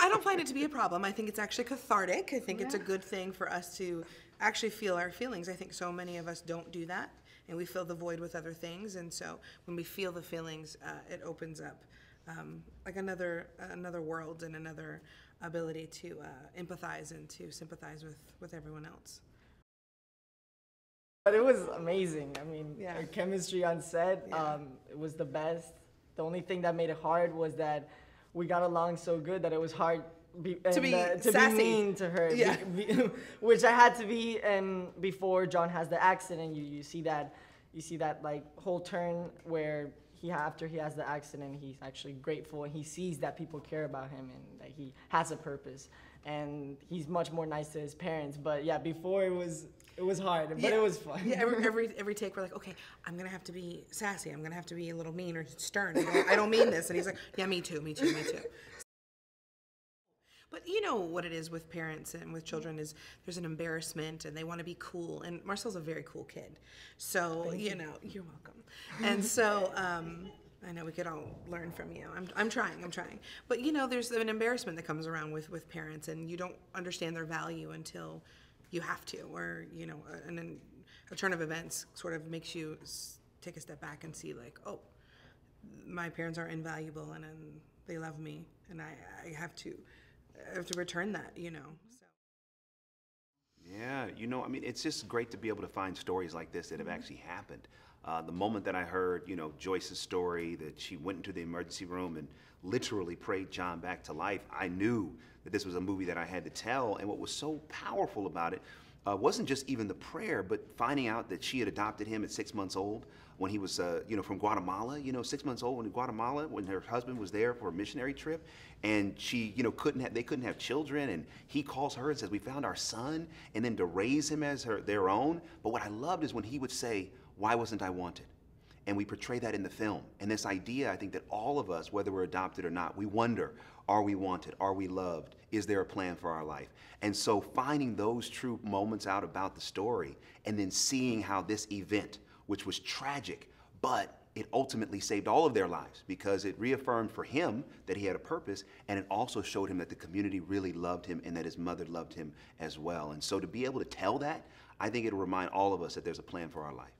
I don't find it to be a problem. I think it's actually cathartic. I think it's a good thing for us to actually feel our feelings. I think so many of us don't do that, and we fill the void with other things. And so when we feel the feelings, it opens up like another world and another ability to empathize and to sympathize with everyone else. But it was amazing. I mean, our chemistry on set, it was the best. The only thing that made it hard was that we got along so good that it was hard to be mean to her, which I had to be. And before John has the accident, you see that like whole turn where after he has the accident, he's actually grateful and he sees that people care about him and that he has a purpose. And he's much more nice to his parents. But yeah, before it was hard, but it was fun. Yeah, every take we're like, okay, I'm gonna have to be sassy. I'm gonna have to be a little mean or stern. I don't mean this. And he's like, yeah, me too. But you know what it is with parents and with children is there's an embarrassment and they want to be cool. And Marcel's a very cool kid. So, you're welcome. And so, I know we could all learn from you. I'm trying. But there's an embarrassment that comes around with parents, and you don't understand their value until you have to, or, and then a turn of events sort of makes you take a step back and see like, oh, my parents are invaluable and they love me, and I have to return that, So. Yeah, I mean, it's just great to be able to find stories like this that have actually happened. The moment that I heard, Joyce's story, that she went into the emergency room and literally prayed John back to life, I knew that this was a movie that I had to tell. And what was so powerful about it wasn't just even the prayer, but finding out that she had adopted him at 6 months old when he was, from Guatemala, 6 months old in Guatemala when her husband was there for a missionary trip. And she, they couldn't have children. And he calls her and says, we found our son, and then to raise him as their own. But what I loved is when he would say, why wasn't I wanted? And we portray that in the film. And this idea, I think that all of us, whether we're adopted or not, we wonder, are we wanted? Are we loved? Is there a plan for our life? And so finding those true moments out about the story and then seeing how this event, which was tragic, but it ultimately saved all of their lives because it reaffirmed for him that he had a purpose, and it also showed him that the community really loved him and that his mother loved him as well. And so to be able to tell that, I think it'll remind all of us that there's a plan for our life.